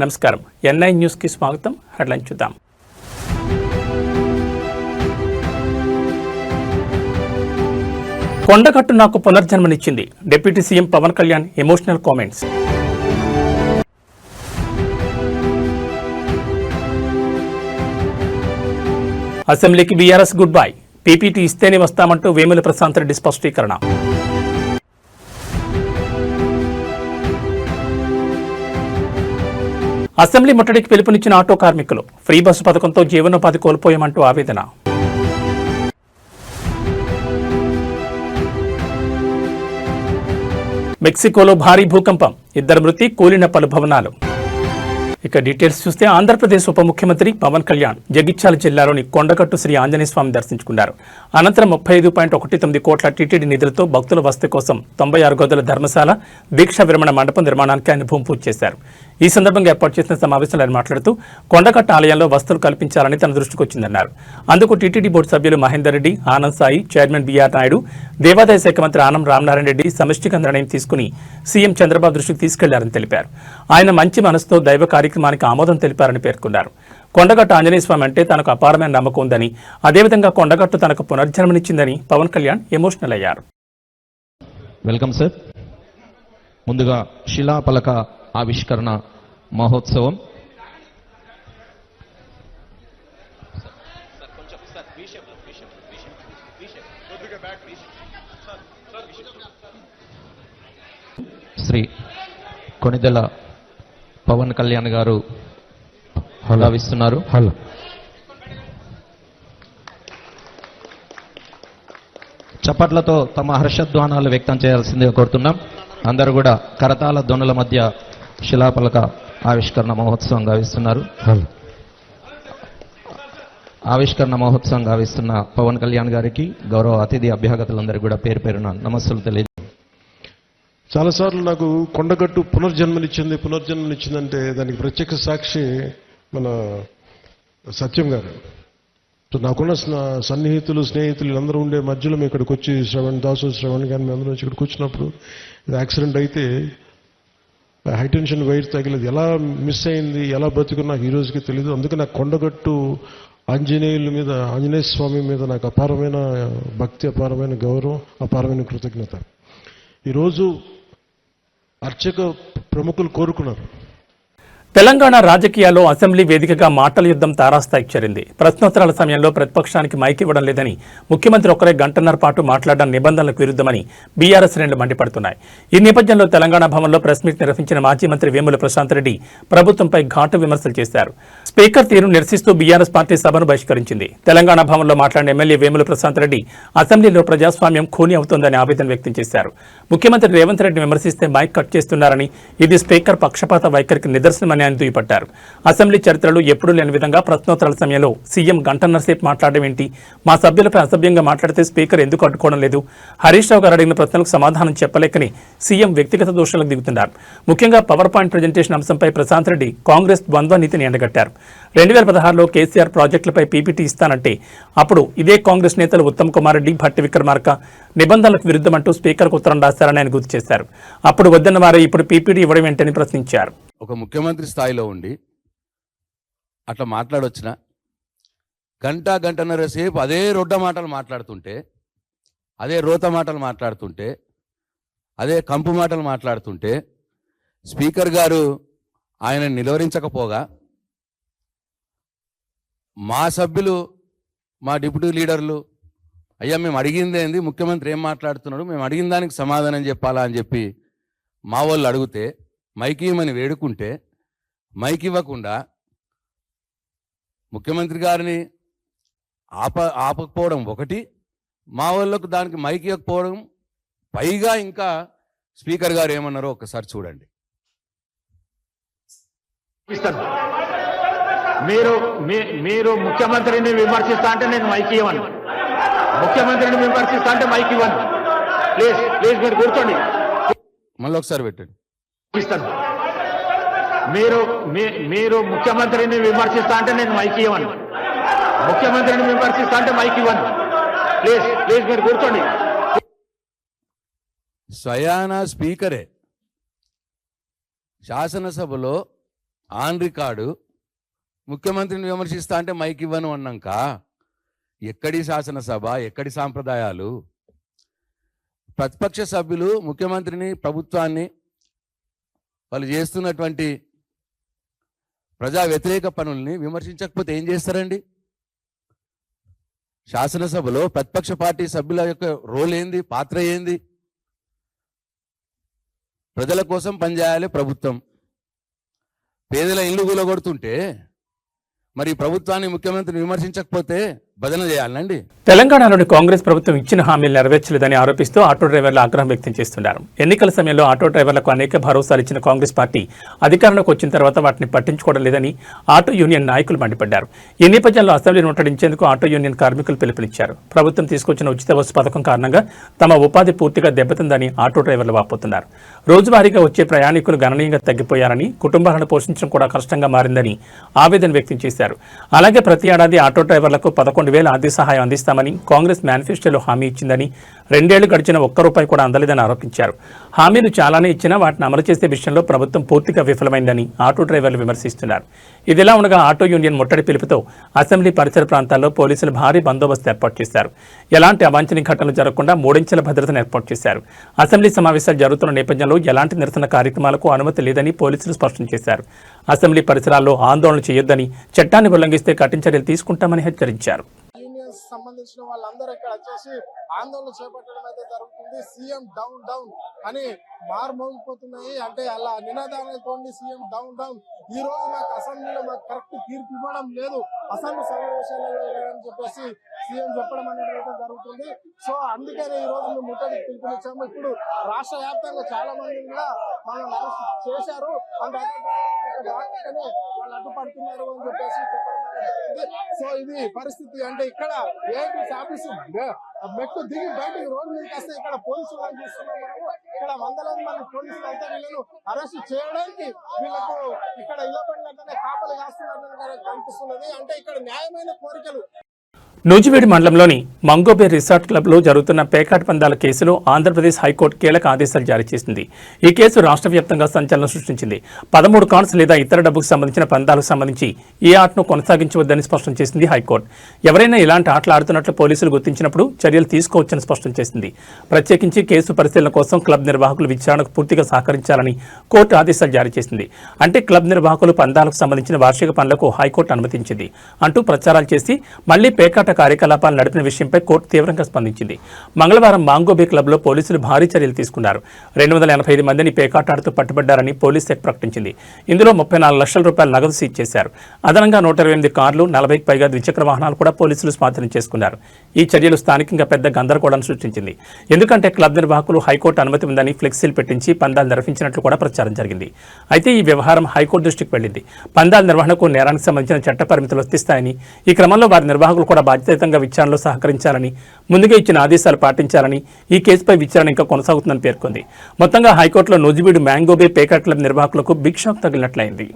నమస్కారం. ఎన్ఐ న్యూస్కి స్వాగతం. హెడ్లైన్ చూద్దాం. కొండగట్టు నాకు పునర్జన్మనిచ్చింది. Deputy CM Pawan Kalyan emotional comments. అసెంబ్లీకి బీఆర్ఎస్ గుడ్ బై. పీపీటీ ఇస్తేనే వస్తామంటూ వేముల ప్రశాంత్ రెడ్డి స్పష్టీకరణ. అసెంబ్లీ ముట్టడికి పిలుపునిచ్చిన ఆటో కార్మికులు. ఫ్రీ బస్సు పథకంతో జీవనోపాధి కోల్పోయామంటూ ఆవేదన. మెక్సికోలో భారీ భూకంపం. 2 మృతి, కూలిన పలు భవనాలు. ఇక డీటెయిల్స్ చూస్తే ఆంధ్రప్రదేశ్ ఉప ముఖ్యమంత్రి పవన్ కళ్యాణ్ జగిత్యాల జిల్లాలోని కొండగట్టు శ్రీ ఆంజనేయ స్వామిని దర్శించుకున్నారు. అనంతరం 35.19 కోట్ల టీటీడీ నిధులతో భక్తుల వసతి కోసం 96 గదుల ధర్మశాల, దీక్షా విరమణ మండపం నిర్మాణానికి ఆయన భూమి పూజ చేశారు. ఈ సందర్భంగా ఏర్పాటు చేసిన సమావేశంలో ఆయన మాట్లాడుతూ కొండగట్టు ఆలయంలో వసతులు కల్పించాలని తన దృష్టికి వచ్చిందన్నారు. అందుకు టీటీడీ బోర్డు సభ్యులు మహేందర్ రెడ్డి, ఆనంద్ సాయి, చైర్మన్ బీఆర్ నాయుడు, దేవాదాయ శాఖ మంత్రి ఆనం రామనారాయణ రెడ్డి సమష్టిగా నిర్ణయం తీసుకుని సీఎం చంద్రబాబు దృష్టికి తీసుకెళ్లారని తెలిపారు. ఆయన మంచి మనసుతో దైవ కార్యక్రమానికి ఆమోదం తెలిపారని పేర్కొన్నారు. కొండగట్టు ఆంజనేయ స్వామి అంటే తనకు అపారమైన నమ్మకం ఉందని, అదేవిధంగా కొండగట్టు తనకు పునర్జన్మనిచ్చిందని పవన్ కళ్యాణ్ ఎమోషనల్ అయ్యారు. Welcome sir. ముందుగా శిలాఫలక ఆవిష్కరణ మహోత్సవం. శ్రీ కొణిదెల పవన్ కళ్యాణ్ గారు భావిస్తున్నారు. చప్పట్లతో తమ హర్షధ్వానాలు వ్యక్తం చేయాల్సిందిగా కోరుతున్నాం. అందరూ కూడా కరతాళ ధ్వనుల మధ్య శిలాఫలక ఆవిష్కరణ మహోత్సవం గావిస్తున్నారు. ఆవిష్కరణ మహోత్సవం గావిస్తున్న పవన్ కళ్యాణ్ గారికి, గౌరవ అతిథి అభ్యాగతులందరికీ కూడా పేరు పేరున నమస్సులు తెలియదు. చాలాసార్లు నాకు కొండగట్టు పునర్జన్మనిచ్చిందంటే దానికి ప్రత్యక్ష సాక్షి మన సత్యం గారు. నాకున్న సన్నిహితులు, స్నేహితులు అందరూ ఉండే మధ్యలో మేము ఇక్కడికి వచ్చి శ్రవణ్ కానీ మేము అందరూ ఇక్కడికి వచ్చినప్పుడు యాక్సిడెంట్ అయితే హైటెన్షన్ వైర్ తగిలేదు. ఎలా మిస్ అయింది, ఎలా బతుకుని నాకు ఈ రోజుకి తెలియదు. అందుకే నాకు కొండగట్టు ఆంజనేయ స్వామి మీద నాకు అపారమైన భక్తి, అపారమైన గౌరవం, అపారమైన కృతజ్ఞత. ఈరోజు అర్చక ప్రముఖులు కోరుకున్నారు. తెలంగాణ రాజకీయాల్లో అసెంబ్లీ వేదికగా మాటల యుద్ధం తారాస్థాయికి చేరింది. ప్రశ్నోత్తరాల సమయంలో ప్రతిపక్షానికి మైక్ ఇవ్వడం లేదని, ముఖ్యమంత్రి ఒక్కరే గంటన్నర పాటు మాట్లాడడం నిబంధనలకు విరుద్ధమని బీఆర్ఎస్ శ్రేణులు మండిపడుతున్నాయి. ఈ నేపథ్యంలో తెలంగాణ భవన్లో ప్రెస్ మీట్ నిర్వహించిన మాజీ మంత్రి వేముల ప్రశాంత్ రెడ్డి ప్రభుత్వంపై ఘాటు విమర్శలు చేశారు. స్పీకర్ తీరును నిరసిస్తూ బీఆర్ఎస్ పార్టీ సభను బహిష్కరించింది. తెలంగాణ భవన్లో మాట్లాడిన ఎమ్మెల్యే వేముల ప్రశాంత్ రెడ్డి అసెంబ్లీలో ప్రజాస్వామ్యం ఖూనీ అవుతోందని ఆవేదన వ్యక్తం చేశారు. ముఖ్యమంత్రి రేవంత్ రెడ్డిని విమర్శిస్తే మైక్ కట్ చేస్తున్నారని, ఇది స్పీకర్ పక్షపాత వైఖరికి నిదర్శనమని ఆయన దుయ్యబట్టారు. అసెంబ్లీ చరిత్రలో ఎప్పుడూ లేని విధంగా ప్రశ్నోత్తరాల సమయంలో సీఎం గంటన్నర సేపు మాట్లాడడం ఏంటి? మా సభ్యులపై అసభ్యంగా మాట్లాడితే స్పీకర్ ఎందుకు అడ్డుకోవడం లేదు? హరీష్ రావు గారు అడిగిన ప్రశ్నలకు సమాధానం చెప్పలేకని సీఎం వ్యక్తిగత దోషాలకు దిగుతున్నారు. ముఖ్యంగా పవర్ పాయింట్ ప్రజెంటేషన్ అంశంపై ప్రశాంత్ రెడ్డి కాంగ్రెస్ ద్వంద్వ నీతిని ఎండగట్టారు. 2016లో కేసీఆర్ ప్రాజెక్టులపై పీపీటీ ఇస్తానంటే అప్పుడు ఇదే కాంగ్రెస్ నేతలు ఉత్తమ్ కుమార్ రెడ్డి, భట్టి విక్రమార్క నిబంధనలకు విరుద్ధమంటూ స్పీకర్కు ఉత్తరం రాశారని ఆయన గుర్తు చేశారు. అప్పుడు వద్దన్న వారే ఇప్పుడు పీపీటీ ఇవ్వడం ఏంటని ప్రశ్నించారు. ఒక ముఖ్యమంత్రి స్థాయిలో ఉండి అట్లా మాట్లాడొచ్చిన గంటన్నర సేపు అదే రొడ్డ మాటలు మాట్లాడుతుంటే, అదే రోత మాటలు మాట్లాడుతుంటే, అదే కంపు మాటలు మాట్లాడుతుంటే స్పీకర్ గారు ఆయన నిలువరించకపోగా మా సభ్యులు, మా డిప్యూటీ లీడర్లు, అయ్యా మేము అడిగింది ఏంది, ముఖ్యమంత్రి ఏం మాట్లాడుతున్నాడు, మేము అడిగిన దానికి సమాధానం చెప్పాలా అని చెప్పి మా వాళ్ళు అడిగితే మైక్ ఇవ్వమని వేడుకుంటే మైక్ ఇవ్వకుండా ముఖ్యమంత్రి గారిని ఆపకపోవడం ఒకటి, మా వాళ్ళకు దానికి మైక్ ఇవ్వకపోవడం, పైగా ఇంకా స్పీకర్ గారు ఏమన్నారో ఒకసారి చూడండి. మీరు ముఖ్యమంత్రిని విమర్శిస్తా అంటే నేను మైక్ ఇవ్వను, ముఖ్యమంత్రిని విమర్శిస్తా అంటే మైక్ ఇవ్వను. ప్లీజ్ మీరు కూర్చోండి. మళ్ళీ ఒకసారి పెట్టండి. మీరు ముఖ్యమంత్రిని విమర్శిస్తా అంటే నేను మైక్ ఇవ్వను, ముఖ్యమంత్రిని విమర్శిస్తా అంటే మైక్ ఇవ్వను. ప్లీజ్ మీరు కూర్చోండి. స్వయానా స్పీకరే శాసనసభలో ఆన్ రికార్డు ముఖ్యమంత్రిని విమర్శిస్తా అంటే మైక్ ఇవ్వను అన్నాక ఎక్కడి శాసనసభ, ఎక్కడి సాంప్రదాయాలు? ప్రతిపక్ష సభ్యులు ముఖ్యమంత్రిని, ప్రభుత్వాన్ని, వాళ్ళు చేస్తున్నటువంటి ప్రజా వ్యతిరేక పనుల్ని విమర్శించకపోతే ఏం చేస్తారండి? శాసనసభలో ప్రతిపక్ష పార్టీ సభ్యుల యొక్క రోల్ ఏంది, పాత్ర ఏంది? ప్రజల కోసం పనిచేయాలి ప్రభుత్వం. పేదల ఇల్లు కూలగొడుతుంటే మరి ప్రభుత్వాన్ని, ముఖ్యమంత్రిని విమర్శించకపోతే భజన చేయాలండి. తెలంగాణలోని కాంగ్రెస్ ప్రభుత్వం ఇచ్చిన హామీలు నెరవేర్చలేదని ఆరోపిస్తూ ఆటో డ్రైవర్లు ఆగ్రహం వ్యక్తం చేస్తున్నారు. ఎన్నికల సమయంలో ఆటో డ్రైవర్లకు అనేక భరోసాలు ఇచ్చిన కాంగ్రెస్ పార్టీ అధికారంలోకి వచ్చిన తర్వాత వాటిని పట్టించుకోవడం లేదని ఆటో యూనియన్ నాయకులు మండిపడ్డారు. ఈ నేపథ్యంలో అసెంబ్లీని ముట్టడించేందుకు ఆటో యూనియన్ కార్మికులు పిలుపునిచ్చారు. ప్రభుత్వం తీసుకొచ్చిన ఉచిత బస్సు పథకం కారణంగా తమ ఉపాధి పూర్తిగా దెబ్బతిందని ఆటో డ్రైవర్లు వాపోతున్నారు. రోజువారీగా వచ్చే ప్రయాణికులు గణనీయంగా తగ్గిపోయారని, కుటుంబాలను పోషించడం కూడా కష్టంగా మారిందని ఆవేదన వ్యక్తం చేశారు. అలాగే ప్రతి ఏడాది ఆటో డ్రైవర్లకు 11,000 ఆర్థిక సహాయం అందిస్తామని కాంగ్రెస్ మేనిఫెస్టోలో హామీ ఇచ్చిందని, 2 ఏళ్లు గడిచిన ₹1 కూడా అందలేదని ఆరోపించారు. హామీలు చాలానే ఇచ్చినా వాటిని అమలు చేసే విషయంలో ప్రభుత్వం పూర్తిగా విఫలమైందని ఆటో డ్రైవర్లు విమర్శిస్తున్నారు. ఇదిలా ఉండగా ఆటో యూనియన్ ముట్టడి పిలుపుతో అసెంబ్లీ పరిసర ప్రాంతాల్లో పోలీసులు భారీ బందోబస్తు ఏర్పాటు చేశారు. ఎలాంటి అవాంఛనీయ ఘటనలు జరగకుండా 3 అంచెల భద్రతను ఏర్పాటు చేశారు. అసెంబ్లీ సమావేశాలు జరుగుతున్న నేపథ్యంలో ఎలాంటి నిరసన కార్యక్రమాలకు అనుమతి లేదని పోలీసులు స్పష్టం చేశారు. అసెంబ్లీ పరిసరాల్లో ఆందోళన చేయొద్దని, చట్టాన్ని ఉల్లంఘిస్తే కఠిన చర్యలు తీసుకుంటామని హెచ్చరించారు. యూనియన్స్ సంబంధించిన వాళ్ళందరూ ఇక్కడ వచ్చేసి ఆందోళన చేపట్టడం అయితే జరుగుతుంది. సీఎం డౌన్ డౌన్ అని మారుమోగిపోతున్నాయి. అంటే అలా నినాదాలతో సీఎం డౌన్ డౌన్. ఈ రోజు మాకు అసెంబ్లీలో మాకు కరెక్ట్ తీర్పు ఇవ్వడం లేదు, అసెంబ్లీ సమావేశాలలో లేదని చెప్పేసి సీఎం చెప్పడం అనేది అయితే జరుగుతుంది. సో అందుకనే ఈ రోజు మేము ముట్టడికి పిలుపునిచ్చాము. ఇప్పుడు రాష్ట్ర వ్యాప్తంగా చాలా మంది కూడా మనం అరెస్ట్ చేశారు. అంటే వాళ్ళు అడ్డుపడుతున్నారు అని చెప్పేసి చెప్పడం అనేది జరిగింది. సో ఇది పరిస్థితి. అంటే ఇక్కడ ఏంటి ఆఫీసు మెట్టు దిగి బయటకు రోడ్డు మీదకి వస్తే ఇక్కడ పోలీసులు అని చూస్తున్నాం మనము. ఇక్కడ వందలాది మంది పోలీసులు అయితే వీళ్ళను అరెస్ట్ చేయడానికి వీళ్ళకు ఇక్కడ ఇళ్ల పడినట్లనే కాపలు కాస్తున్నట్టు కనిపిస్తున్నది. అంటే ఇక్కడ న్యాయమైన కోరికలు. నూజివీడు మండలంలోని మంగోబే రిసార్ట్ క్లబ్లో జరుగుతున్న పేకాట పందాల కేసులో ఆంధ్రప్రదేశ్ హైకోర్టు కీలక ఆదేశాలు జారీ చేసింది. ఈ కేసు రాష్ట్ర వ్యాప్తంగా సంచలనం సృష్టించింది. 13 కాన్స్ లేదా ఇతర డబ్బుకు సంబంధించిన పందాలకు సంబంధించి ఈ ఆటను కొనసాగించవద్దని స్పష్టం చేసింది హైకోర్టు. ఎవరైనా ఇలాంటి ఆటలు ఆడుతున్నట్లు పోలీసులు గుర్తించినప్పుడు చర్యలు తీసుకోవచ్చని స్పష్టం చేసింది. ప్రత్యేకించి కేసు పరిశీలన కోసం క్లబ్ నిర్వాహకులు విచారణకు పూర్తిగా సహకరించాలని కోర్టు ఆదేశాలు జారీ చేసింది. అంటే క్లబ్ నిర్వాహకులు పందాలకు సంబంధించిన వార్షిక పనులకు హైకోర్టు అనుమతించింది అంటూ ప్రచారాలు చేసి మళ్లీ పేకాట కార్యకలాపాలు నడిపిన విషయంపై కోర్టు తీవ్రంగా స్పందించింది. మంగళవారం మాంగోబే క్లబ్లో పోలీసులు భారీ చర్యలు తీసుకున్నారు. 285 మందిని పేకాటాడుతూ పట్టుబడ్డారని పోలీస్ శాఖ ప్రకటించింది. ఇందులో 34 లక్షల రూపాయల నగదు సీజ్ చేశారు. అదనంగా 128 కార్లు, 40కి పైగా ద్విచక్ర వాహనాలు కూడా పోలీసులు స్వాధీనం చేసుకున్నారు. ఈ చర్యలు స్థానికంగా పెద్ద గందరగోళాన్ని సృష్టించింది. ఎందుకంటే క్లబ్ నిర్వాహకులు హైకోర్టు అనుమతి ఉందని ఫ్లెక్సీలు పెట్టించి పందాలు నిర్వహించినట్లు కూడా ప్రచారం జరిగింది. అయితే ఈ వ్యవహారం హైకోర్టు దృష్టికి వెళ్లింది. పందాల నిర్వహణకు నేరానికి సంబంధించిన చట్ట పరిమితులు వర్తిస్తాయని, ఈ క్రమంలో వారి నిర్వాహకులు కూడా బాధ్యతంగా విచారణలో సహకరించాలని, ముందుగా ఇచ్చిన ఆదేశాలు పాటించాలని, ఈ కేసుపై విచారణ ఇంకా కొనసాగుతుందని పేర్కొంది. మొత్తంగా హైకోర్టులో నూజివీడు మ్యాంగోబే పేకాట్ క్లబ్ నిర్వాహకులకు బిగ్ షాక్ తగిలినట్లయింది.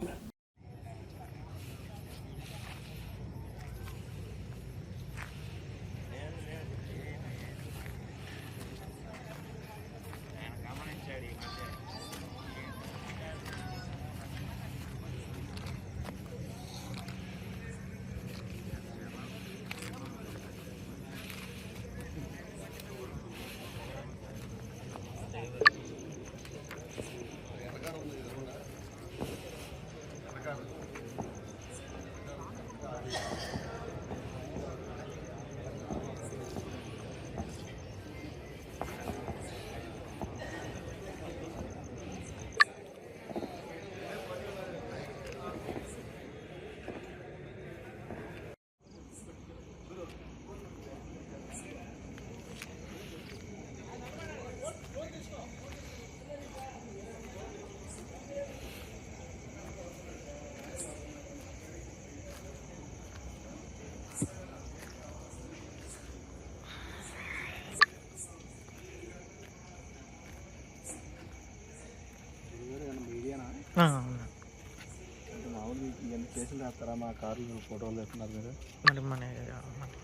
మరి మన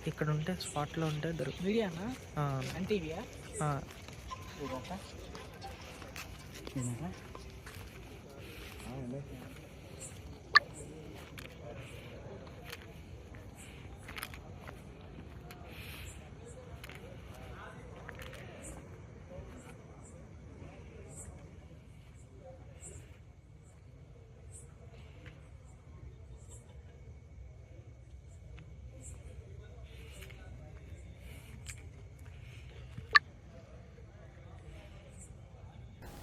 ఇక్కడ ఉంటే స్పాట్లో ఉంటే దొరుకుతుంది.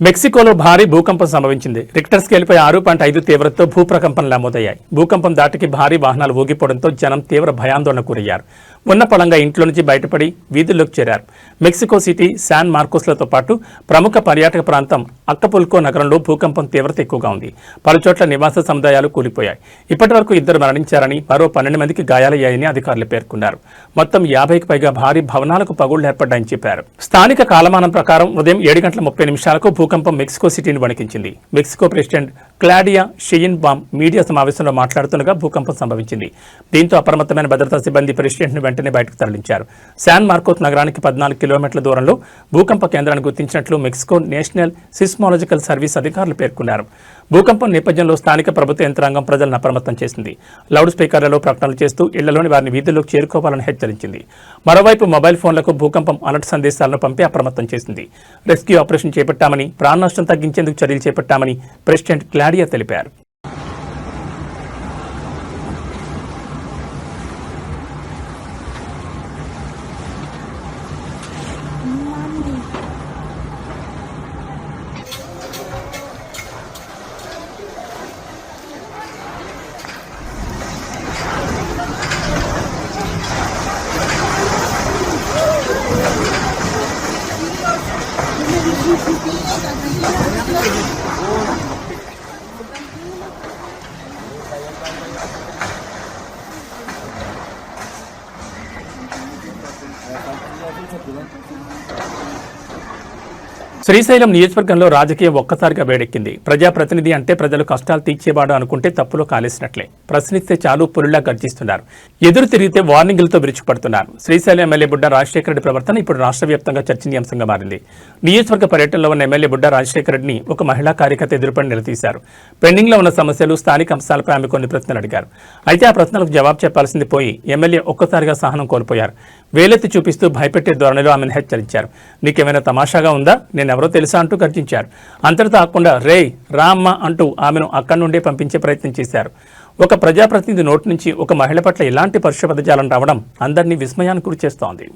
మెక్సికోలో భారీ భూకంపం సంభవించింది. రిక్టర్ స్కేల్పై 6.5 తీవ్రతతో భూప్రకంపనలు నమోదయ్యాయి. భూకంపం దాటికి భారీ వాహనాలు ఊగిపోవడంతో జనం తీవ్ర భయాందోళనకు గురయ్యారు. ఉన్న పళంగా ఇంట్లో నుంచి బయటపడి వీధుల్లోకి చేరారు. మెక్సికో సిటీ, శాన్ మార్కోస్లతో పాటు ప్రముఖ పర్యాటక ప్రాంతం అక్కపుల్కో నగరంలో భూకంపం తీవ్రత ఎక్కువగా ఉంది. పలుచోట్ల నివాస సముదాయాలు కూలిపోయాయి. ఇప్పటి వరకు 2 మరణించారని, మరో 12 మందికి గాయాలయ్యాయని అధికారులు పేర్కొన్నారు. మొత్తం 50కి పైగా భారీ భవనాలకు పగుళ్లు ఏర్పడ్డాయని చెప్పారు. స్థానిక కాలమానం ప్రకారం ఉదయం 7:30 భూకంపం మెక్సికో సిటీని వణికించింది. మెక్సికో ప్రెసిడెంట్ క్లాడియా షెయిన్బామ్ మీడియా సమావేశంలో మాట్లాడుతుండగా భూకంపం సంభవించింది. దీంతో అప్రమత్తమైన భద్రతా సిబ్బంది ప్రెసిడెంట్ను వెంటనే బయటకు తరలించారు. శాన్ మార్కోస్ నగరానికి 14 కిలోమీటర్ల దూరంలో భూకంప కేంద్రాన్ని గుర్తించినట్లు మెక్సికో నేషనల్ సిస్మాలజికల్ సర్వీస్ అధికారులు పేర్కొన్నారు. భూకంపం నేపథ్యంలో స్థానిక ప్రభుత్వ యంత్రాంగం ప్రజలను అప్రమత్తం చేసింది. లౌడ్ స్పీకర్లలో ప్రకటనలు చేస్తూ ఇళ్లలోని వారిని వీధుల్లోకి చేరుకోవాలని హెచ్చరించింది. మరోవైపు మొబైల్ ఫోన్లకు భూకంపం అలర్ట్ సందేశాలను పంపి అప్రమత్తం చేసింది. రెస్క్యూ ఆపరేషన్ చేపట్టామని, ప్రాణ నష్టం తగ్గించేందుకు చర్యలు చేపట్టామని ప్రెసిడెంట్ క్లాడియా తెలిపారు. శ్రీశైలం నియోజకవర్గంలో రాజకీయం ఒక్కసారిగా వేడెక్కింది. ప్రజాప్రతినిధి అంటే ప్రజలు కష్టాలు తీర్చేవాడు అనుకుంటే తప్పులో కాలేసినట్లే. ప్రశ్నిస్తే చాలు పులిలా గర్జిస్తున్నారు. ఎదురు తిరిగితే వార్నింగులతో విరుచుకుపడుతున్నారు. శ్రీశైలం ఎమ్మెల్యే బుడ్డా రాజశేఖర రెడ్డి ప్రవర్తన ఇప్పుడు రాష్ట్ర వ్యాప్తంగా చర్చనీయాంశంగా మారింది. నియోజకవర్గ పర్యటనలో ఉన్న ఎమ్మెల్యే బుడ్డా రాజశేఖర రెడ్డిని ఒక మహిళా కార్యకర్త ఎదురుపడి నిలదీశారు. పెండింగ్లో ఉన్న సమస్యలు, స్థానిక అంశాలపై ఆమె కొన్ని ప్రశ్నలు అడిగారు. అయితే ఆ ప్రశ్నలకు జవాబు చెప్పాల్సింది పోయి ఎమ్మెల్యే ఒక్కసారిగా సహనం కోల్పోయారు. వేలెత్తి చూపిస్తూ భయపెట్టే ధోరణిలో ఆమెను హెచ్చరించారు. నీకేమైనా తమాషాగా ఉందా, నేనెవరో తెలుసా అంటూ గర్జించారు. అంతటితో ఆకుండా రేయ్ రామ్మ అంటూ ఆమెను అక్కడి నుండే పంపించే ప్రయత్నం చేశారు. ఒక ప్రజాప్రతినిధి నోటి నుంచి ఒక మహిళ పట్ల ఇలాంటి పరుష పదజాలం రావడం అందరినీ విస్మయానికి గురి చేస్తోంది.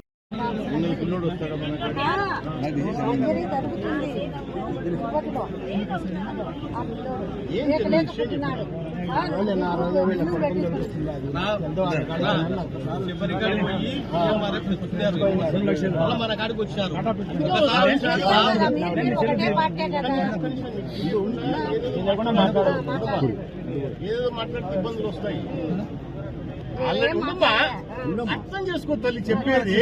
మన కాడికి వచ్చారు ఏదో మాట్లాడితే ఇబ్బందులు వస్తాయి. అర్థం చేసుకో తల్లి, చెప్పేది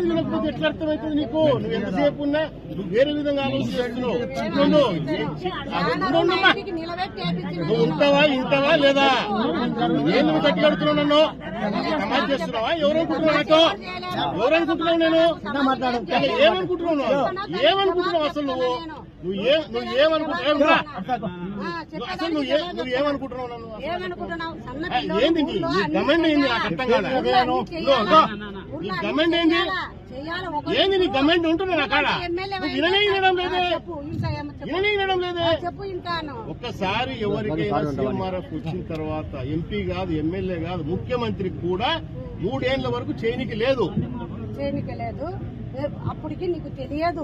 వినకపోతే ఎట్లా అర్థమవుతుంది నీకు? నువ్వు ఎంతసేపు ఉన్నా నువ్వు వేరే విధంగా ఆలోచిస్తున్నావు. నువ్వు ఉంటావా ఇంటావా లేదా? నేను నువ్వు కట్టుకడుతున్నావు, నన్ను సమాజ్ చేస్తున్నావా? ఎవరనుకుంటున్నావు నాతో? ఎవరనుకుంటున్నావు? నేను ఏమనుకుంటున్నావు? ఏమనుకుంటున్నావు అసలు నువ్వు? నువ్వేమనుకుంటున్నావు? అసలు నువ్వు ఏమనుకుంటున్నావు? నన్ను ఏంది నీ గమెంట్ ఏంది? నాకు అర్థం కాదు. నీ గమెంట్ ఏంది? ఏంది నీ గమెంట్ ఉంటున్నా నా కాడ? వినడం లేదే. ఒక్కసారి ఎవరికైనా సీఎంఆర్ఎఫ్ వచ్చిన తర్వాత ఎంపీ కాదు, ఎమ్మెల్యే కాదు, ముఖ్యమంత్రికి కూడా 3 ఏళ్ల వరకు చేయనికి లేదు. అప్పటికి నీకు తెలియదు.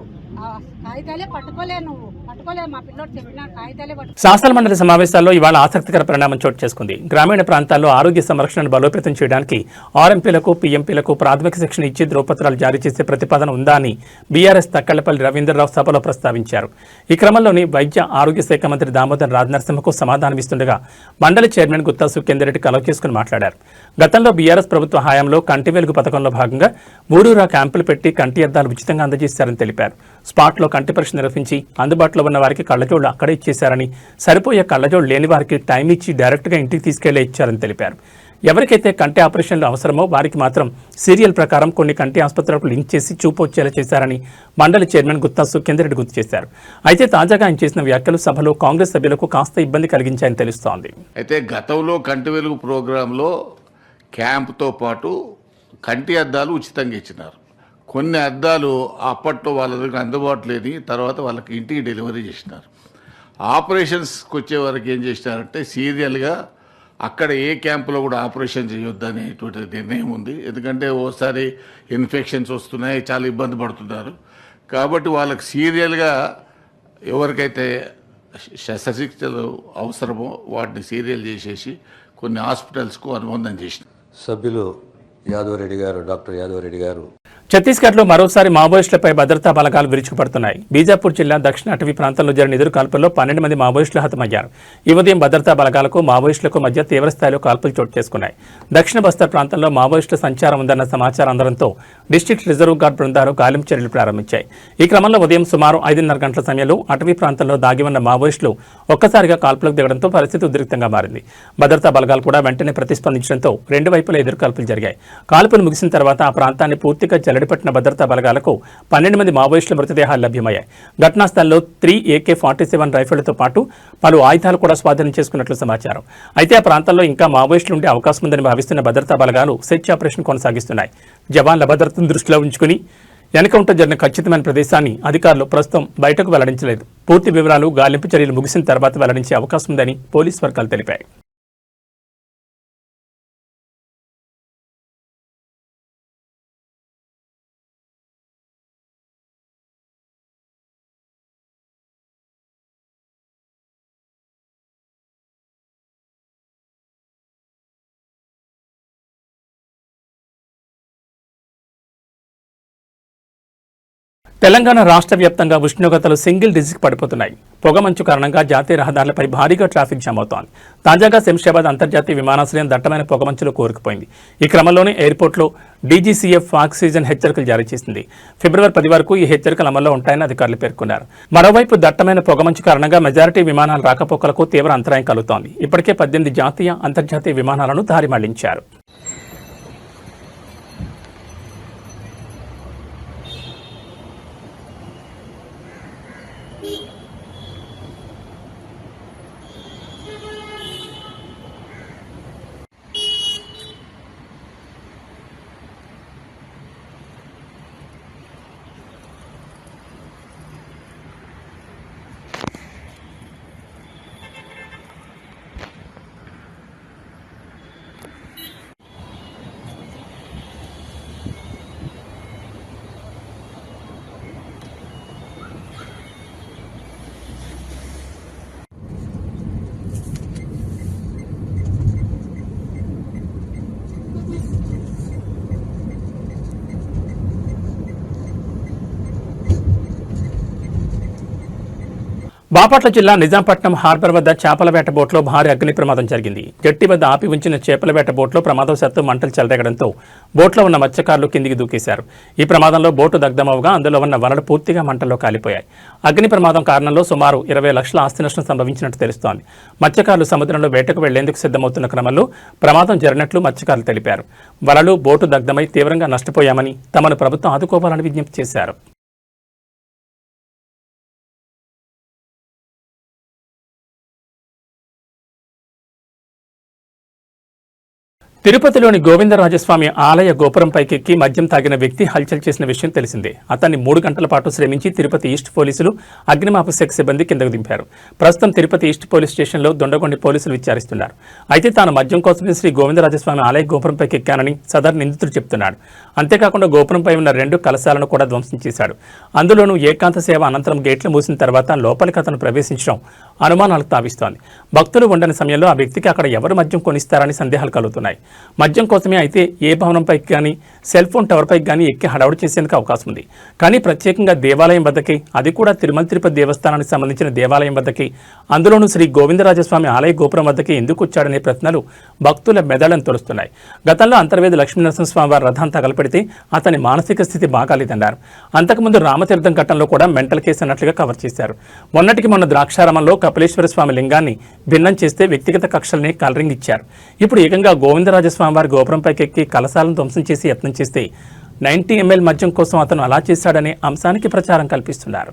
కాగితాలే పట్టుకోలే, నువ్వు పట్టుకోలే. మా పిల్లోడు చెప్పిన కాగితాలే శాసన మండలి సమావేశాల్లో ఇవాళ ఆసక్తికర పరిణామం చోటు చేసుకుంది. గ్రామీణ ప్రాంతాల్లో ఆరోగ్య సంరక్షణను బలోపేతం చేయడానికి ఆర్ఎంపీలకు, పీఎంపీలకు ప్రాథమిక శిక్షణ ఇచ్చి ధ్రువపత్రాలు జారీ చేసే ప్రతిపాదన ఉందా అని బీఆర్ఎస్ తక్కళ్లపల్లి రవీంద్రరావు సభలో ప్రస్తావించారు. ఈ క్రమంలోని వైద్య ఆరోగ్య శాఖ మంత్రి దామోదర్ రాజనరసింహకు సమాధానమిస్తుండగా మండలి చైర్మన్ గుత్తా సుఖేందర్ కలవ చేసుకుని మాట్లాడారు. గతంలో బీఆర్ఎస్ ప్రభుత్వ హయాంలో కంటి వెలుగు పథకంలో భాగంగా 3 క్యాంపులు పెట్టి కంటి అద్దాలు ఉచితంగా అందజేశారని తెలిపారు. స్పాట్లో కంటి పరీక్ష నిర్వహించి అందుబాటులో ఉన్న వారికి కళ్లజోళ్లు అక్కడే ఇచ్చేశారని, సరిపోయే కళ్లజోళ్లు లేని వారికి టైం ఇచ్చి డైరెక్ట్గా ఇంటికి తీసుకెళ్లే ఇచ్చారని తెలిపారు. ఎవరికైతే కంటి ఆపరేషన్లు అవసరమో వారికి మాత్రం సీరియల్ ప్రకారం కొన్ని కంటి ఆసుపత్రులకు లింక్ చేసి చూపు వచ్చేలా చేశారని మండలి చైర్మన్ గుత్తా సుఖేందర్ రెడ్డి గుర్తు చేశారు. అయితే తాజాగా ఆయన చేసిన వ్యాఖ్యలు సభలో కాంగ్రెస్ సభ్యులకు కాస్త ఇబ్బంది కలిగించాయని తెలుస్తోంది. అయితే గతంలో కంటి వెలుగు ప్రోగ్రాంలో క్యాంప్తో పాటు కంటి అద్దాలు ఉచితంగా ఇచ్చినారు. కొన్ని అద్దాలు అప్పట్లో వాళ్ళ దగ్గర అందుబాటు లేని తర్వాత వాళ్ళకి ఇంటికి డెలివరీ చేసినారు. ఆపరేషన్స్కి వచ్చే వరకు ఏం చేసినారంటే సీరియల్గా అక్కడ ఏ క్యాంపులో కూడా ఆపరేషన్ చేయొద్దు అనేటువంటి నిర్ణయం ఉంది. ఎందుకంటే ఓసారి ఇన్ఫెక్షన్స్ వస్తున్నాయి, చాలా ఇబ్బంది పడుతున్నారు. కాబట్టి వాళ్ళకి సీరియల్గా ఎవరికైతే శస్త్రచికిత్సలు అవసరమో వాటిని సీరియల్ చేసేసి కొన్ని హాస్పిటల్స్కు అనుబంధం చేసిన సభ్యులు యాదవరెడ్డి గారు, డాక్టర్ యాదవరెడ్డి గారు. ఛత్తీస్గఢ్లో మరోసారి మావోయిస్టులపై భద్రతా బలగాలు విరుచుకుపడుతున్నాయి. బీజాపూర్ జిల్లా దక్షిణ అటవీ ప్రాంతంలో జరిగిన ఎదురు కాల్పుల్లో 12 మంది మావోయిస్టులు హతమయ్యారు. ఈ ఉదయం భద్రతా బలగాలకు మావోయిస్టులకు మధ్య తీవ్రస్థాయిలో కాల్పులు చోటు చేసుకున్నాయి. దక్షిణ బస్తర్ ప్రాంతంలో మావోయిస్టుల సంచారం ఉందన్న సమాచారం అందడంతో డిస్ట్రిక్ట్ రిజర్వ్ గార్డ్ బృందాలు గాలింపు చర్యలు ప్రారంభించాయి. ఈ క్రమంలో ఉదయం సుమారు 5:30 గంటల సమయంలో అటవీ ప్రాంతంలో దాగి ఉన్న మావోయిస్టులు ఒక్కసారిగా కాల్పులకు దిగడంతో పరిస్థితి ఉద్రిక్తంగా మారింది. భద్రతా బలగాలు కూడా వెంటనే ప్రతిస్పందించడంతో రెండు వైపులా ఎదురు కాల్పులు జరిగాయి. కాల్పులు ముగిసిన తర్వాత ఆ ప్రాంతాన్ని పూర్తిగా జల్లడిపట్టిన భద్రతా బలగాలకు 12 మంది మావోయిస్టుల మృతదేహాలు లభ్యమయ్యాయి. ఘటనా స్థలంలో 3 AK-47 రైఫిళ్లతో పాటు పలు ఆయుధాలు కూడా స్వాధీనం చేసుకున్నట్లు సమాచారం. అయితే ఆ ప్రాంతంలో ఇంకా మావోయిస్టులు ఉండే అవకాశం ఉందని భావిస్తున్న భద్రతా బలగాలు సెర్చ్ ఆపరేషన్ కొనసాగిస్తున్నాయి. జవాన్ల భద్రతను దృష్టిలో ఉంచుకుని ఎన్కౌంటర్ జరిగిన ఖచ్చితమైన ప్రదేశాన్ని అధికారులు ప్రస్తుతం బయటకు వెల్లడించలేదు. పూర్తి వివరాలు గాలింపు చర్యలు ముగిసిన తర్వాత వెల్లడించే అవకాశం ఉందని పోలీసు వర్గాలు తెలిపాయి. తెలంగాణ రాష్ట్ర వ్యాప్తంగా ఉష్ణోగ్రతలు సింగిల్ డిజిట్కి పడిపోతున్నాయి. పొగమంచు కారణంగా జాతీయ రహదారులపై భారీగా ట్రాఫిక్ జామ్ అవుతోంది. తాజాగా శంషాబాద్ అంతర్జాతీయ విమానాశ్రయం దట్టమైన పొగమంచులో కూరుకుపోయింది. ఈ క్రమంలోనే ఎయిర్పోర్ట్లో డీజీసీఎఫ్ ఆక్సిజన్ హెచ్చరికలు జారీ చేసింది. ఫిబ్రవరి 10 వరకు ఈ హెచ్చరికలు అమల్లో ఉంటాయని అధికారులు పేర్కొన్నారు. మరోవైపు దట్టమైన పొగమంచు కారణంగా మెజారిటీ విమానాల రాకపోకలకు తీవ్ర అంతరాయం కలుగుతోంది. ఇప్పటికే 18 జాతీయ అంతర్జాతీయ విమానాలను దారి మళ్లించారు. బాపట్ల జిల్లా నిజాంపట్నం హార్బర్ వద్ద చేపల వేట బోట్లో భారీ అగ్ని ప్రమాదం జరిగింది. జట్టి వద్ద ఆపి ఉంచిన చేపల వేట బోట్లో ప్రమాదవశాత్తు మంటలు చెలరేగడంతో బోట్లో ఉన్న మత్స్యకారులు కిందికి దూకేశారు. ఈ ప్రమాదంలో బోటు దగ్ధమవగా అందులో ఉన్న వలలు పూర్తిగా మంటల్లో కాలిపోయాయి. అగ్ని ప్రమాదం కారణంలో సుమారు 20 లక్షల ఆస్తి నష్టం సంభవించినట్టు తెలుస్తోంది. మత్స్యకారులు సముద్రంలో వేటకు వెళ్లేందుకు సిద్ధమవుతున్న క్రమంలో ప్రమాదం జరిగినట్లు మత్స్యకారులు తెలిపారు. వలలు బోటు దగ్ధమై తీవ్రంగా నష్టపోయామని తమను ప్రభుత్వం ఆదుకోవాలని విజ్ఞప్తి చేశారు. తిరుపతిలోని గోవిందరాజస్వామి ఆలయ గోపురంపైకెక్కి మద్యం తాగిన వ్యక్తి హల్చల్ చేసిన విషయం తెలిసిందే. అతన్ని 3 గంటల పాటు శ్రమించి తిరుపతి ఈస్ట్ పోలీసులు అగ్నిమాపక శాఖ సిబ్బంది కిందకు దింపారు. ప్రస్తుతం తిరుపతి ఈస్ట్ పోలీస్ స్టేషన్లో దొండగొండి పోలీసులు విచారిస్తున్నారు. అయితే తాను మద్యం కోసమే శ్రీ గోవిందరాజస్వామి ఆలయ గోపురంపైకి ఎక్కానని సదరు నిందితుడు చెప్తున్నాడు. అంతేకాకుండా గోపురంపై ఉన్న 2 కలశాలను కూడా ధ్వంసం చేశాడు. అందులోనూ ఏకాంత సేవ అనంతరం గేట్లు మూసిన తర్వాత లోపలికి అతను ప్రవేశించడం అనుమానాలకు తావిస్తోంది. భక్తులు ఉండని సమయంలో ఆ వ్యక్తికి అక్కడ ఎవరు మద్యం కొనిస్తారని సందేహాలు కలుగుతున్నాయి. మద్యం కోసమే అయితే ఏ భవనంపైకి కానీ సెల్ ఫోన్ టవర్పైకి కానీ ఎక్కి హడావుడి చేసేందుకు అవకాశం ఉంది. కానీ ప్రత్యేకంగా దేవాలయం వద్దకి, అది కూడా తిరుమల తిరుపతి దేవస్థానానికి సంబంధించిన దేవాలయం వద్దకి, అందులోనూ శ్రీ గోవిందరాజస్వామి ఆలయ గోపురం వద్దకి ఎందుకు వచ్చాడనే ప్రశ్నలు భక్తుల మెదళ్లను తొలుస్తున్నాయి. గతంలో అంతర్వేది లక్ష్మీనరసింహస్వామి వారి రథం తగలపెడితే అతని మానసిక స్థితి బాగాలేదన్నారు. అంతకుముందు రామతీర్థం ఘట్టంలో కూడా మెంటల్ కేసు అన్నట్లుగా కవర్ చేశారు. మొన్నటికి మొన్న ద్రాక్షారామంలో కపిలేశ్వర స్వామి లింగాన్ని భిన్నం చేస్తే వ్యక్తిగత కక్షల్ని కలరింగ్ ఇచ్చారు. ఇప్పుడు ఏకంగా గోవిందరాజస్వామి వారి గోపురంపైకి ఎక్కి కలశాలను ధ్వంసం చేసి యత్నం చేస్తే 90 ml మద్యం కోసం అతను అలా చేశాడనే అంశానికి ప్రచారం కల్పిస్తున్నారు.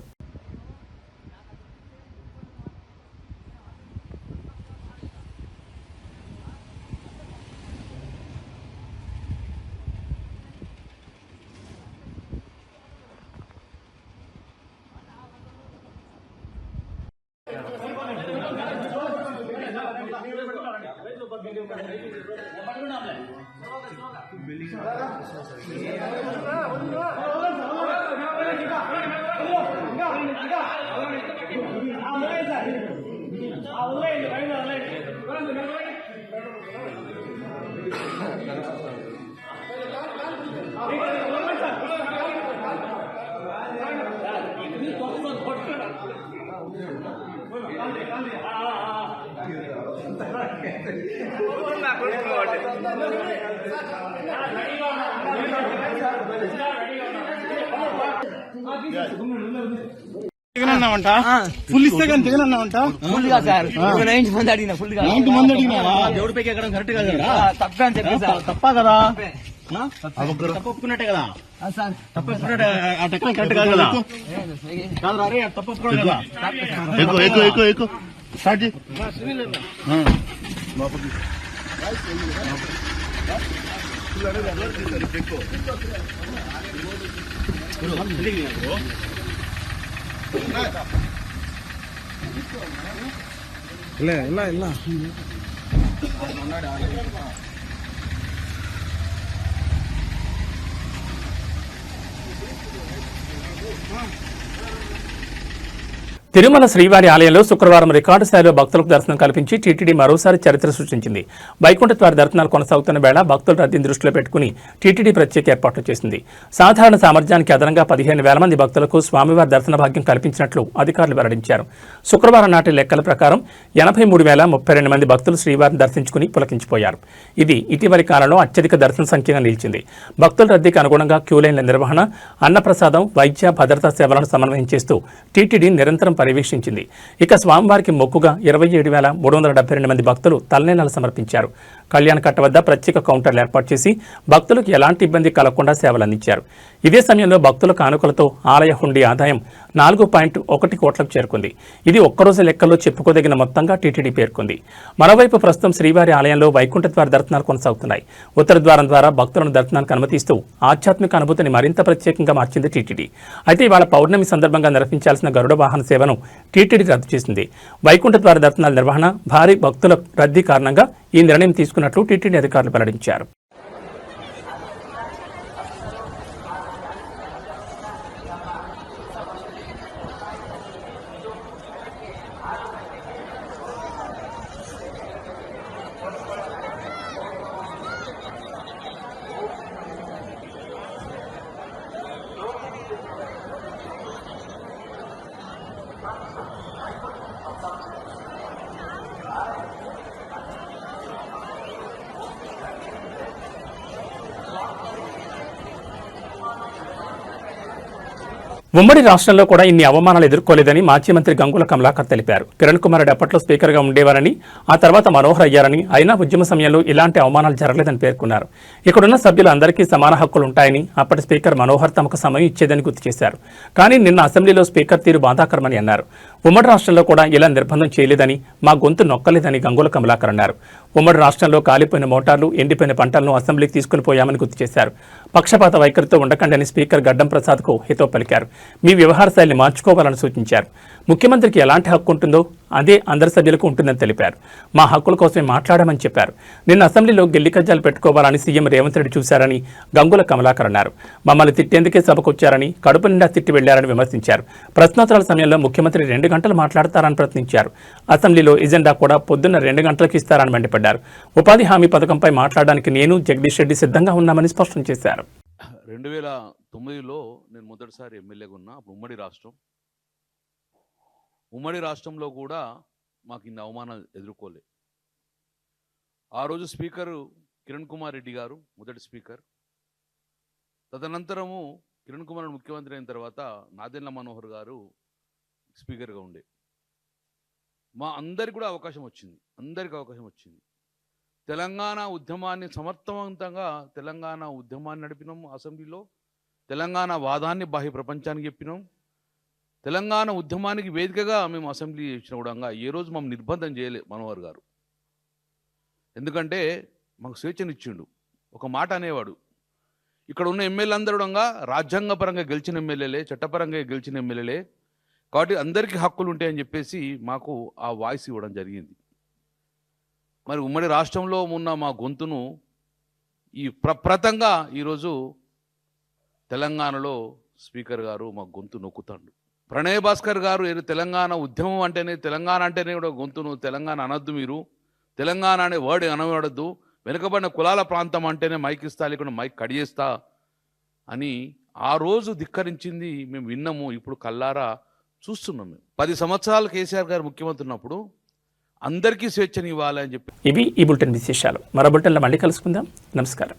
జగనన్నావంట ఫుల్ ఇస్తే కానీ జగనన్నావంట ఫుల్ గా సార్ 90 మంది అడిగినా ఫుల్ గా 90 మంది అడిగినావా దేవుడి పైకి ఎక్కడం కరెక్ట్ కాదు కదా తప్పే అని చెప్పి సార్ తప్పా కదా తప్పుకున్నట్టే కదా సార్ తప్పుకున్నట్టే ఆ టెక్నిక్ కరెక్ట్ కాదు కదా కాదు రే తప్పుకున్నాడు కదా ఎక్కువ స్టార్ట్ చేయి ಇಲ್ಲ తిరుమల శ్రీవారి ఆలయంలో శుక్రవారం రికార్డు స్థాయిలో భక్తులకు దర్శనం కల్పించి టీటీడీ మరోసారి చరిత్ర సృష్టించింది. వైకుంఠ ద్వార దర్శనాలు కొనసాగుతున్న వేళ భక్తుల రద్దీని దృష్టిలో పెట్టుకుని టీటీడీ ప్రత్యేక ఏర్పాట్లు చేసింది. సాధారణ సామర్థ్యానికి అదనంగా 15,000 మంది భక్తులకు స్వామివారి దర్శన భాగ్యం కల్పించినట్లు అధికారులు వెల్లడించారు. శుక్రవారం నాటి లెక్కల ప్రకారం 83,032 మంది భక్తులు శ్రీవారిని దర్శించుకుని పులకించిపోయారు. ఇది ఇటీవలి కాలంలో అత్యధిక దర్శన సంఖ్యగా నిలిచింది. భక్తుల రద్దీకి అనుగుణంగా క్యూలైన్ల నిర్వహణ, అన్నప్రసాదం, వైద్య భద్రతా సేవలను సమన్వయం చేస్తూ టీటీడీ నిరంతరం పర్యవేక్షించింది. ఇక స్వామివారికి మొక్కుగా 27,372 మంది భక్తులు తలనీలాలు సమర్పించారు. కళ్యాణ కట్ట వద్ద ప్రత్యేక కౌంటర్లు ఏర్పాటు చేసి భక్తులకు ఎలాంటి ఇబ్బంది కలగకుండా సేవలు అందించారు. ఇదే సమయంలో భక్తుల కానుకలతో ఆలయ హుండీ ఆదాయం 4.1 కోట్లకు చేరుకుంది. ఇది ఒక్కరోజు లెక్కల్లో చెప్పుకోదగిన మొత్తంగా టీటీడీ పేర్కొంది. మరోవైపు ప్రస్తుతం శ్రీవారి ఆలయంలో వైకుంఠ ద్వార దర్శనాలు కొనసాగుతున్నాయి. ఉత్తర ద్వారం ద్వారా భక్తులను దర్శనానికి అనుమతిస్తూ ఆధ్యాత్మిక అనుభూతిని మరింత ప్రత్యేకంగా మార్చింది టీటీడీ. అయితే ఇవాళ పౌర్ణమి సందర్భంగా నిర్వహించాల్సిన గరుడ వాహన సేవను టీటీడీ రద్దు చేసింది. వైకుంఠ ద్వార దర్శనాల నిర్వహణ, భారీ భక్తుల రద్దీ కారణంగా ఈ నిర్ణయం తీసుకున్నట్లు టీటీడీ అధికారులు వెల్లడించారు. ఉమ్మడి రాష్ట్రంలో కూడా ఇన్ని అవమానాలు ఎదుర్కోలేదని మాజీ మంత్రి గంగుల కమలాకర్ తెలిపారు. కిరణ్ కుమార్ రెడ్డి అప్పట్లో స్పీకర్గా ఉండేవారని, ఆ తర్వాత మనోహర్ అయ్యారని, అయినా ఉద్యమ సమయంలో ఇలాంటి అవమానాలు జరగలేదని పేర్కొన్నారు. ఇక్కడున్న సభ్యులు అందరికీ సమాన హక్కులు ఉంటాయని, అప్పటి స్పీకర్ మనోహర్ తమకు సమయం ఇచ్చేదని గుర్తు చేశారు. కానీ నిన్న అసెంబ్లీలో స్పీకర్ తీరు బాధాకరమని అన్నారు. ఉమ్మడి రాష్ట్రంలో కూడా ఇలా నిర్బంధం చేయలేదని, మా గొంతు నొక్కలేదని గంగుల కమలాకర్ అన్నారు. ఉమ్మడి రాష్ట్రంలో కాలిపోయిన మోటార్లు, ఎండిపోయిన పంటలను అసెంబ్లీకి తీసుకుని పోయామని గుర్తు చేశారు. పక్షపాత వైఖరితో ఉండకండి స్పీకర్ గడ్డం ప్రసాద్కు హితవు పలికారు. మీ వ్యవహార శైలిని మార్చుకోవాలని సూచించారు. ముఖ్యమంత్రికి ఎలాంటి హక్కు ఉంటుందో అదే అందరి సభ్యులకు ఉంటుందని తెలిపారు. మా హక్కుల కోసమే మాట్లాడామని చెప్పారు. నిన్న అసెంబ్లీలో గిల్లి కజ్జాలు పెట్టుకోవాలని సీఎం రేవంత్ రెడ్డి చూశారని గంగుల కమలాకర్ అన్నారు. మమ్మల్ని తిట్టేందుకే సభకొచ్చారని, కడుపు నిండా తిట్టి వెళ్లారని విమర్శించారు. ప్రశ్నోత్తరాల సమయంలో ముఖ్యమంత్రి 2 గంటలు మాట్లాడతారని ప్రశ్నించారు. అసెంబ్లీలో ఎజెండా కూడా పొద్దున్న 2 గంటలకు ఇస్తారని మండిపడ్డారు. ఉపాధి హామీ పథకంపై మాట్లాడడానికి నేను, జగదీష్ రెడ్డి సిద్ధంగా ఉన్నామని స్పష్టం చేశారు. 2009లో నేను మొదటిసారి ఎమ్మెల్యేగా ఉన్నా. అప్పుడు ఉమ్మడి రాష్ట్రంలో కూడా మాకు ఇన్ని అవమానాలు ఎదుర్కోలే. ఆ రోజు స్పీకరు కిరణ్ కుమార్ రెడ్డి గారు మొదటి స్పీకర్. తదనంతరము కిరణ్ కుమార్ ముఖ్యమంత్రి అయిన తర్వాత నాదెండ్ల మనోహర్ గారు స్పీకర్గా ఉండే. మా అందరికి కూడా అవకాశం వచ్చింది. తెలంగాణ ఉద్యమాన్ని సమర్థవంతంగా నడిపినాం. అసెంబ్లీలో తెలంగాణ వాదాన్ని బాహ్య ప్రపంచానికి చెప్పినాం. తెలంగాణ ఉద్యమానికి వేదికగా మేము అసెంబ్లీ ఇచ్చిన కూడా ఏ రోజు మమ్మల్ని నిర్బంధం చేయలే మనోహర్ గారు. ఎందుకంటే మాకు స్వేచ్ఛనిచ్చిండు. ఒక మాట అనేవాడు, ఇక్కడ ఉన్న ఎమ్మెల్యే అందరూ రాజ్యాంగపరంగా గెలిచిన ఎమ్మెల్యేలే, చట్టపరంగా గెలిచిన ఎమ్మెల్యేలే, కాబట్టి అందరికీ హక్కులు ఉంటాయని చెప్పేసి మాకు ఆ వాయిస్ ఇవ్వడం జరిగింది. మరి ఉమ్మడి రాష్ట్రంలో ఉన్న మా గొంతును ఈ ప్రప్రతంగా ఈరోజు తెలంగాణలో స్పీకర్ గారు మా గొంతు నొక్కుతాడు. ప్రణయ్ భాస్కర్ గారు ఏదో తెలంగాణ ఉద్యమం అంటేనే తెలంగాణ అంటేనే కూడా గొంతును తెలంగాణ అనొద్దు, మీరు తెలంగాణ అనే వర్డ్ అనవడద్దు, వెనుకబడిన కులాల ప్రాంతం అంటేనే మైక్ ఇస్తా లేకుండా మైక్ కడియేస్తా అని ఆ రోజు ధిక్కరించింది మేము విన్నాము. ఇప్పుడు కల్లారా చూస్తున్నాం. మేము 10 సంవత్సరాలు కేసీఆర్ గారు ముఖ్యమంత్రి ఉన్నప్పుడు అందరికీ స్వేచ్ఛని ఇవ్వాలి అని చెప్పి. ఇవి ఈ బులెటిన్ విశేషాలు. మరో బులెటిన్లో మళ్ళీ కలుసుకుందాం. నమస్కారం.